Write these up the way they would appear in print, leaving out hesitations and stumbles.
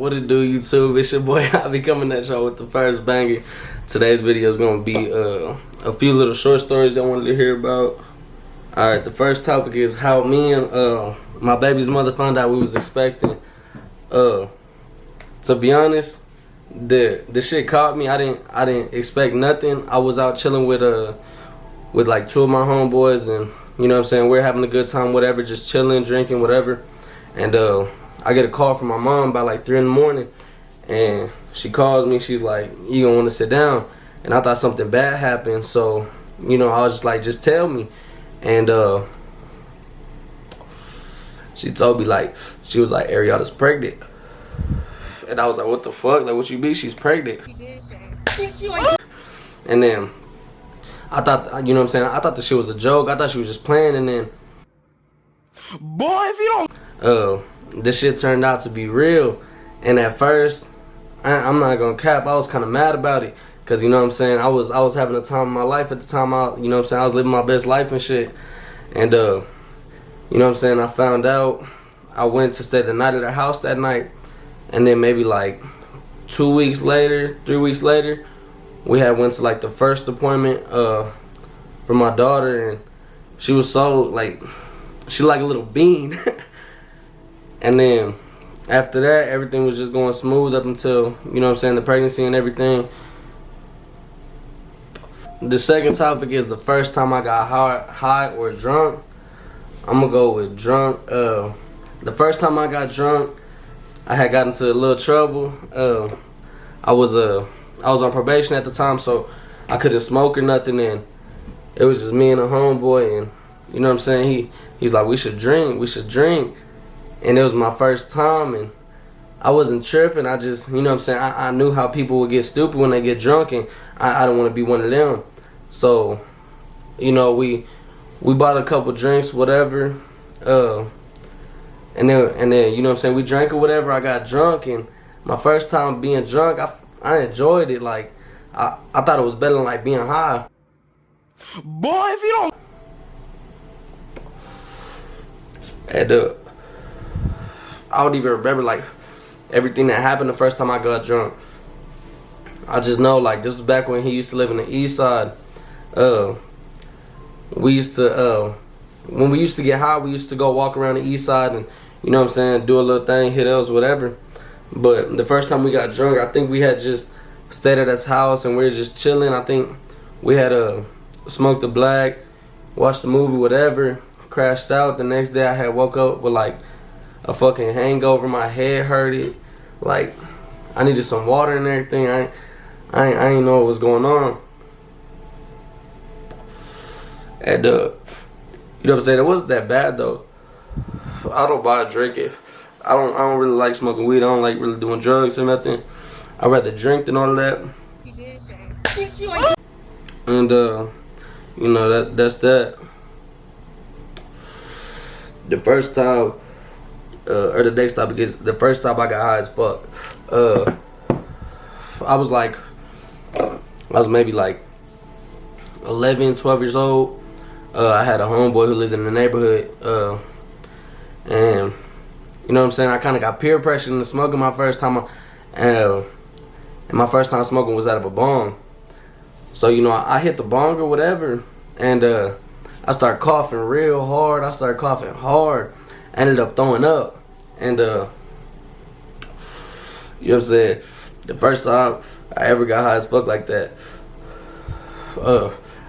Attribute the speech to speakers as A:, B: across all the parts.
A: What it do, YouTube? It's your boy. I be coming at y'all with the first banger. Today's video is gonna be a few little short stories I wanted to hear about. Alright, the first topic is how me and my baby's mother found out we was expecting. To be honest, the shit caught me. I didn't expect nothing. I was out chilling with like two of my homeboys, and you know what I'm saying, we're having a good time, whatever, just chilling, drinking, whatever. And I get a call from my mom by like 3 in the morning, and she calls me. She's like, "You gonna want to sit down?" And I thought something bad happened, so you know, I was just like, "Just tell me." And she told me, like, she was like, "Ariada's pregnant." And I was like, "What the fuck? Like, what you mean she's pregnant?" And then I thought, you know what I'm saying, I thought the shit was a joke. I thought she was just playing. And then, boy, if you don't, this shit turned out to be real. And at first, I'm not gonna cap, I was kind of mad about it, cause you know what I'm saying, I was having the time of my life at the time. You know what I'm saying, I was living my best life and shit. And you know what I'm saying, I found out. I went to stay the night at her house that night, and then maybe like 2 weeks later, 3 weeks later, we had went to like the first appointment for my daughter, and she was so like, she like a little bean. And then after that, everything was just going smooth up until, you know what I'm saying, the pregnancy and everything. The second topic is the first time I got high or drunk. I'm gonna go with drunk. The first time I got drunk, I had gotten into a little trouble. I was on probation at the time, so I couldn't smoke or nothing, and it was just me and a homeboy, and you know what I'm saying, he's like, we should drink. And it was my first time, and I wasn't tripping. I just, you know what I'm saying, I knew how people would get stupid when they get drunk, and I don't want to be one of them. So, you know, we bought a couple drinks, whatever, and then you know what I'm saying, we drank or whatever. I got drunk, and my first time being drunk, I enjoyed it. Like, I thought it was better than like being high. Boy, if you don't. And I don't even remember like everything that happened the first time I got drunk. I just know, like, this was back when he used to live in the east side. We used to when we used to get high, we used to go walk around the east side and, you know what I'm saying, do a little thing, hit L's, whatever. But the first time we got drunk, I think we had just stayed at his house and we were just chilling. I think we had smoked a black, watched the movie, whatever, crashed out. The next day I had woke up with like a fucking hangover. My head hurted. Like, I needed some water and everything. I didn't know what was going on. And you know what I'm saying, it wasn't that bad though. I don't buy drinking. I don't really like smoking weed. I don't like really doing drugs or nothing. I'd rather drink than all of that. And you know, that's that. The first time, or the next topic is the first time I got high as fuck. I was maybe like 11, 12 years old. I had a homeboy who lived in the neighborhood, and you know what I'm saying, I kind of got peer pressure into smoking my first time. And my first time smoking was out of a bong. So, you know, I hit the bong or whatever, and I started coughing real hard. I started coughing hard. I ended up throwing up. And you know what I'm saying, the first time I ever got high as fuck like that,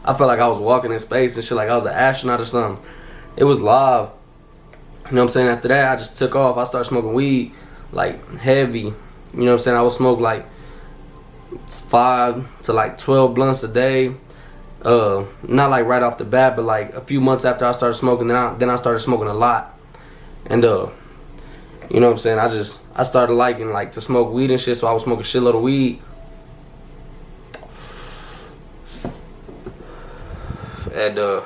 A: I felt like I was walking in space and shit, like I was an astronaut or something. It was live. You know what I'm saying? After that, I just took off. I started smoking weed, like, heavy. You know what I'm saying? I would smoke like 5 to like 12 blunts a day. Not like right off the bat, but like a few months after I started smoking, then I started smoking a lot. And you know what I'm saying, I started liking like to smoke weed and shit, so I was smoking a shitload of weed. And you know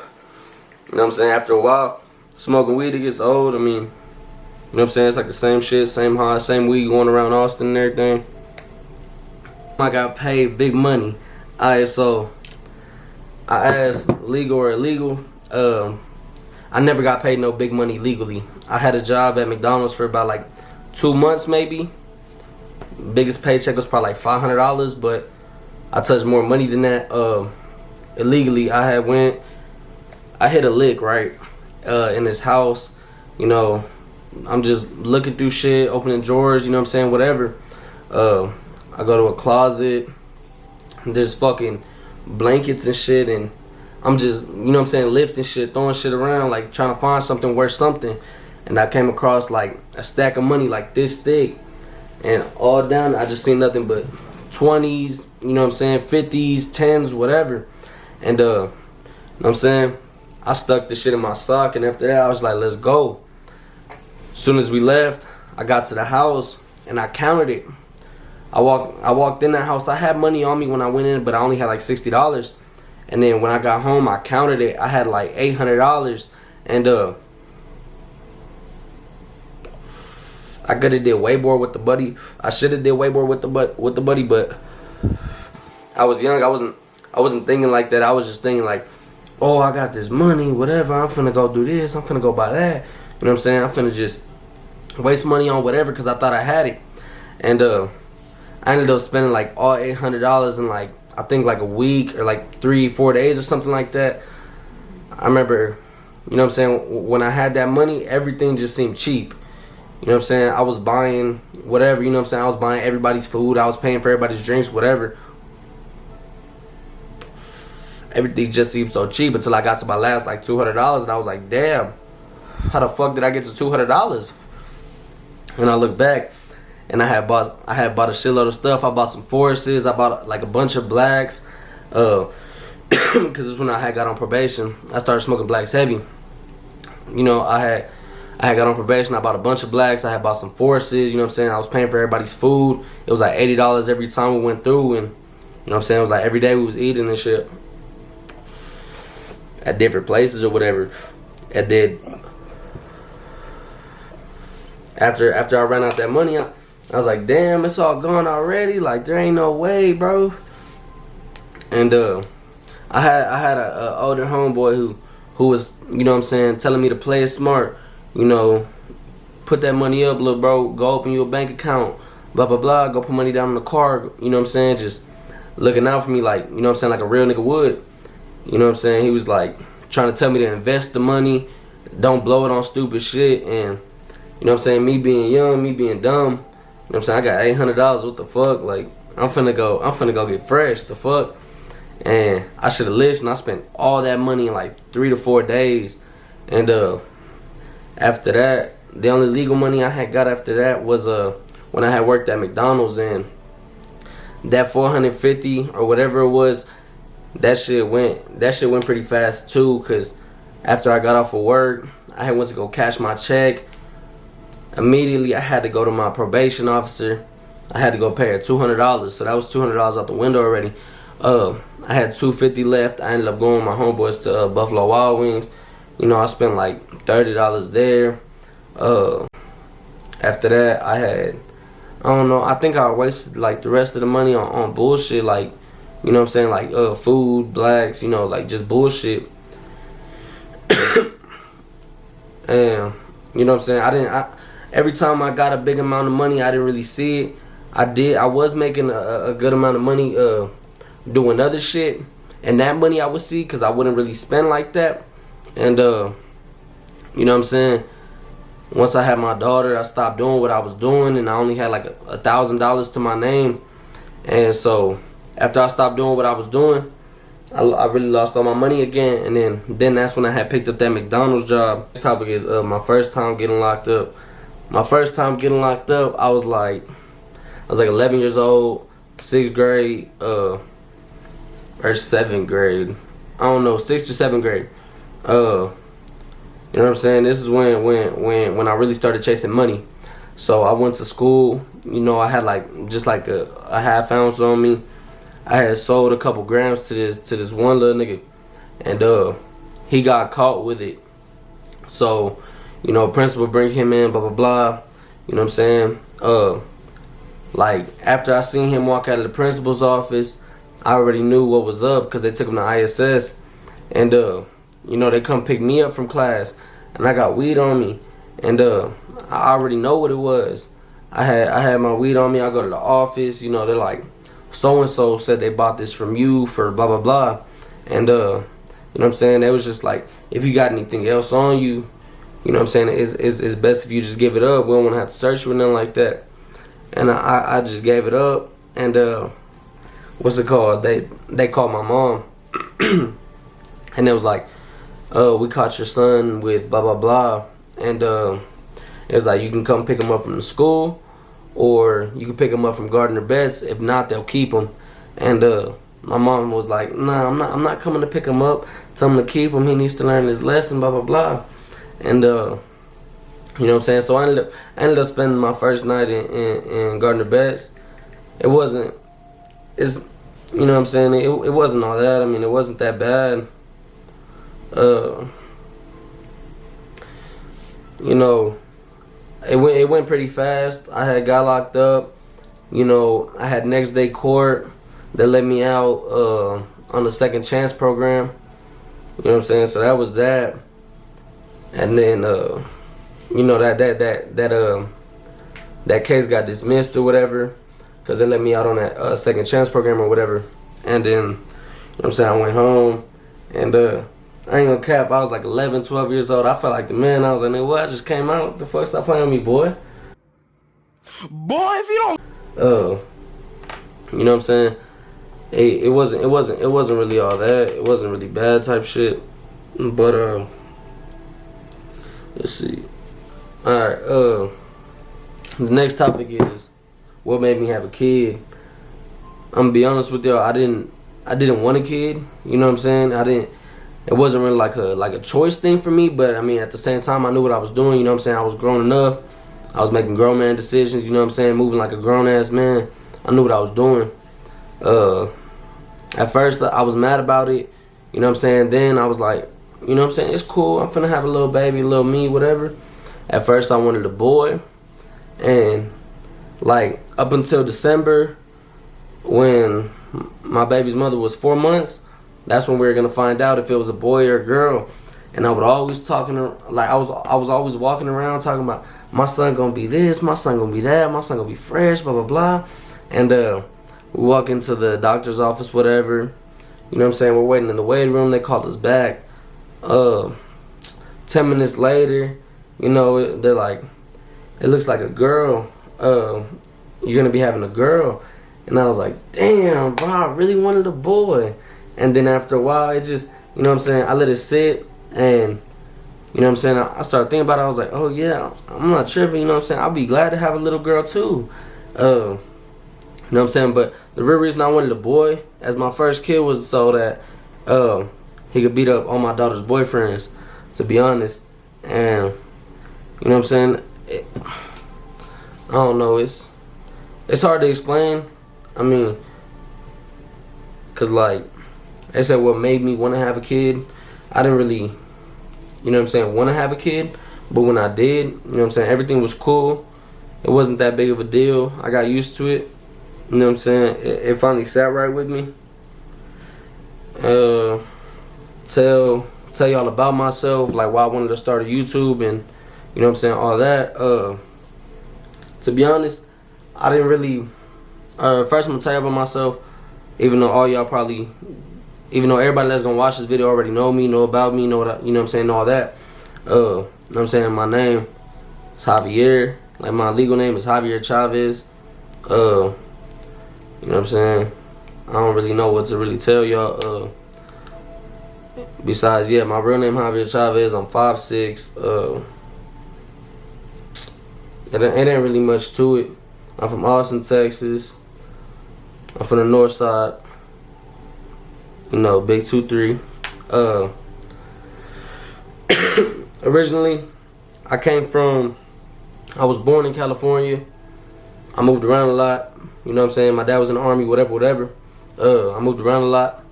A: what I'm saying, after a while, smoking weed, it gets old. I mean, you know what I'm saying, it's like the same shit, same high, same weed going around Austin and everything. I got paid big money. Alright, so I asked legal or illegal. I never got paid no big money legally. I had a job at McDonald's for about like 2 months maybe. biggest paycheck was probably like $500, but I touched more money than that. Illegally, I hit a lick, right, in this house. You know, I'm just looking through shit, opening drawers, you know what I'm saying, whatever. I go to a closet, there's fucking blankets and shit, and I'm just, you know what I'm saying, lifting shit, throwing shit around, like trying to find something worth something. And I came across like a stack of money like this thick, and all down I just seen nothing but 20s, you know what I'm saying, 50s, 10s, whatever. And you know what I'm saying, I stuck the shit in my sock, and after that I was like, let's go. As soon as we left, I got to the house and I counted it. I walked in that house. I had money on me when I went in, but I only had like $60. And then when I got home, I counted it. I had like $800. And I could have did way more with the buddy. I should have did way more with the buddy, but I was young. I wasn't thinking like that. I was just thinking like, oh, I got this money, whatever. I'm finna go do this. I'm finna go buy that. You know what I'm saying? I'm finna just waste money on whatever because I thought I had it. And I ended up spending like all $800 in like, I think like a week or like 3-4 days or something like that. I remember, you know what I'm saying, when I had that money, everything just seemed cheap. You know what I'm saying? I was buying whatever, you know what I'm saying? I was buying everybody's food. I was paying for everybody's drinks, whatever. Everything just seemed so cheap until I got to my last like $200, and I was like, damn, how the fuck did I get to $200? And I look back, and I had bought a shitload of stuff. I bought some Forests. I bought like a bunch of blacks, because this is when I had got on probation. I started smoking blacks heavy. You know, I had got on probation. I bought a bunch of blacks. I had bought some Forests. You know what I'm saying? I was paying for everybody's food. It was like $80 every time we went through, and you know what I'm saying? It was like every day we was eating and shit at different places or whatever. And then after I ran out that money, I was like, damn, it's all gone already. Like, there ain't no way, bro. And I had a older homeboy who was, you know what I'm saying, telling me to play it smart. You know, put that money up, little bro. Go open you a bank account. Blah, blah, blah. Go put money down in the car. You know what I'm saying? Just looking out for me like, you know what I'm saying, like a real nigga would. You know what I'm saying? He was like trying to tell me to invest the money. Don't blow it on stupid shit. And, you know what I'm saying, me being young, me being dumb. You know what I'm saying? I got $800. What the fuck? Like, I'm finna go get fresh. The fuck? And I should have listened. I spent all that money in like 3 to 4 days. And after that, the only legal money I had got after that was when I had worked at McDonald's, and that $450 or whatever it was, that shit went pretty fast too. Cause after I got off of work, I had went to go cash my check. Immediately, I had to go to my probation officer. I had to go pay her $200, so that was $200 out the window already. I had $250 left. I ended up going with my homeboys to Buffalo Wild Wings. You know, I spent like $30 there. After that, I don't know, I think I wasted like the rest of the money on bullshit, like, you know what I'm saying, like food, blacks, you know, like just bullshit. And you know what I'm saying, every time I got a big amount of money, I didn't really see it. I was making a good amount of money doing other shit, and that money I would see because I wouldn't really spend like that. And you know what I'm saying, once I had my daughter, I stopped doing what I was doing, and I only had like $1,000 to my name. And so after I stopped doing what I was doing, I really lost all my money again. And then that's when I had picked up that McDonald's job. This topic is my first time getting locked up. My first time getting locked up, I was like 11 years old, 6th grade, or 7th grade. I don't know, 6th or 7th grade. You know what I'm saying? This is when I really started chasing money. So I went to school. You know, I had like just like a half ounce on me. I had sold a couple grams to this one little nigga, and he got caught with it. So, you know, principal bring him in, blah blah blah. You know what I'm saying? Like after I seen him walk out of the principal's office, I already knew what was up because they took him to ISS, and you know, they come pick me up from class, and I got weed on me, and I already know what it was. I had my weed on me. I go to the office, you know, they're like, so and so said they bought this from you for blah blah blah, and you know what I'm saying. It was just like, if you got anything else on you, you know what I'm saying, it's best if you just give it up. We don't want to have to search you or nothing like that. And I just gave it up, and what's it called? They called my mom, and it was like, we caught your son with blah blah blah, and it was like, you can come pick him up from the school, or you can pick him up from Gardner Betts. If not, they'll keep him. And my mom was like, nah, I'm not coming to pick him up. Tell him to keep him. He needs to learn his lesson, blah blah blah. And you know what I'm saying. So I ended up spending my first night in Gardner Betts. You know what I'm saying. It wasn't all that. I mean, it wasn't that bad. You know, it went pretty fast. I had got locked up. You know, I had next day court. They let me out on the second chance program. You know what I'm saying? So that was that. And then you know, that case got dismissed or whatever, because they let me out on that second chance program or whatever. And then, you know what I'm saying, I went home, and I ain't gonna cap, I was like 11, 12 years old. I felt like the man. I was like, what? I just came out. The fuck, stop playing with me, boy. Boy, if you don't. You know what I'm saying? It wasn't really all that. It wasn't really bad type shit. But let's see. All right. The next topic is what made me have a kid. I'm gonna be honest with y'all. I didn't want a kid. You know what I'm saying? It wasn't really like a choice thing for me, but I mean, at the same time, I knew what I was doing. You know what I'm saying? I was grown enough. I was making grown man decisions. You know what I'm saying? Moving like a grown ass man. I knew what I was doing. At first, I was mad about it. You know what I'm saying? Then I was like, you know what I'm saying? It's cool. I'm finna have a little baby, a little me, whatever. At first, I wanted a boy, and like up until December, when my baby's mother was 4 months. That's when we were gonna find out if it was a boy or a girl. And I would always I was always walking around talking about, my son gonna be this, my son gonna be that, my son gonna be fresh, blah blah blah. And we walk into the doctor's office, whatever. You know what I'm saying? We're waiting in the waiting room. They called us back. 10 minutes later, you know, they're like, it looks like a girl. You're gonna be having a girl. And I was like, damn, bro, I really wanted a boy. And then after a while, it just, you know what I'm saying, I let it sit, and, you know what I'm saying, I started thinking about it. I was like, oh yeah, I'm not tripping, you know what I'm saying, I'll be glad to have a little girl too. You know what I'm saying, but the real reason I wanted a boy as my first kid was so that he could beat up all my daughter's boyfriends, to be honest. And, you know what I'm saying, I don't know, it's hard to explain. I mean, cause like, they said what made me want to have a kid. I didn't really, you know what I'm saying, want to have a kid. But when I did, you know what I'm saying, everything was cool. It wasn't that big of a deal. I got used to it. You know what I'm saying? It finally sat right with me. Tell y'all about myself, like why I wanted to start a YouTube and, you know what I'm saying, all that. To be honest, I didn't really, first I'm going to tell you about myself, even though everybody that's gonna watch this video already know me, know about me, know what you know what I'm saying, all that. You know what I'm saying, my name is Javier. Like, my legal name is Javier Chavez. You know what I'm saying? I don't really know what to really tell y'all. Besides, yeah, my real name Javier Chavez. I'm 5'6". It ain't really much to it. I'm from Austin, Texas. I'm from the north side. You know, big 2-3. Originally, I was born in California. I moved around a lot. You know what I'm saying? My dad was in the Army, whatever. I moved around a lot.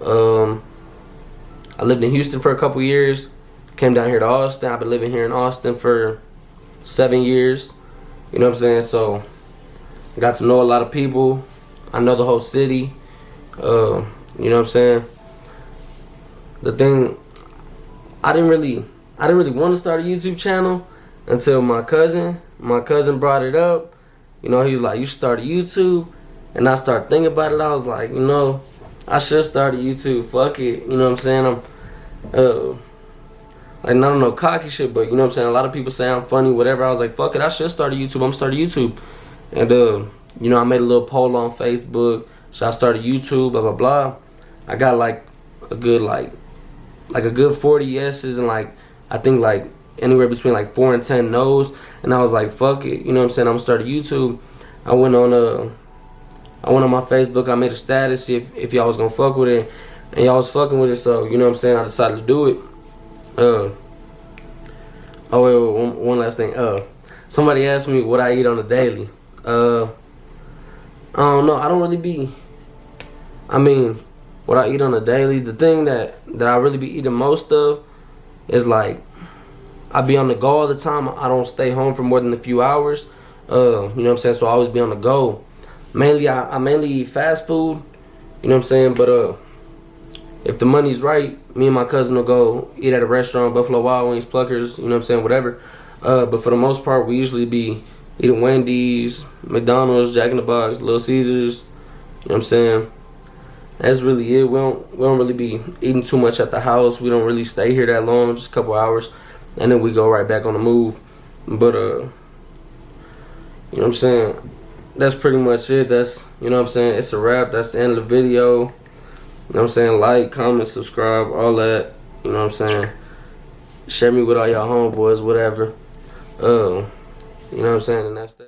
A: I lived in Houston for a couple years. Came down here to Austin. I've been living here in Austin for 7 years. You know what I'm saying? So, got to know a lot of people. I know the whole city. You know what I'm saying? The thing, I didn't really want to start a YouTube channel until my cousin my cousin brought it up. You know, he was like, you should start a YouTube. And I started thinking about it. I was like, you know, I should start a YouTube. Fuck it. You know what I'm saying? I'm, like, not no cocky shit, but you know what I'm saying? A lot of people say I'm funny, whatever. I was like, fuck it, I should start a YouTube. I'm starting YouTube. And, you know, I made a little poll on Facebook. Should I start a YouTube? Blah, blah, blah. I got, like, a good, like a good 40 yeses and, like, I think, like, anywhere between, like, 4 and 10 no's. And I was like, fuck it. You know what I'm saying? I'm starting YouTube. I went on my Facebook. I made a status, see if y'all was gonna fuck with it. And y'all was fucking with it, so, you know what I'm saying? I decided to do it. Oh, wait, one last thing. Somebody asked me what I eat on a daily. I don't know. I don't really be. I mean, what I eat on a daily. The thing that I really be eating most of is like I be on the go all the time. I don't stay home for more than a few hours. You know what I'm saying? So I always be on the go. Mainly, I mainly eat fast food. You know what I'm saying? But if the money's right, me and my cousin will go eat at a restaurant, Buffalo Wild Wings, Pluckers, you know what I'm saying, whatever. But for the most part, we usually be eating Wendy's, McDonald's, Jack in the Box, Little Caesars, you know what I'm saying. That's really it. We don't really be eating too much at the house. We don't really stay here that long, just a couple hours, and then we go right back on the move. But you know what I'm saying. That's pretty much it. That's, you know what I'm saying. It's a wrap. That's the end of the video. You know what I'm saying? Like, comment, subscribe, all that. You know what I'm saying? Share me with all y'all homeboys, whatever. You know what I'm saying? And that's that.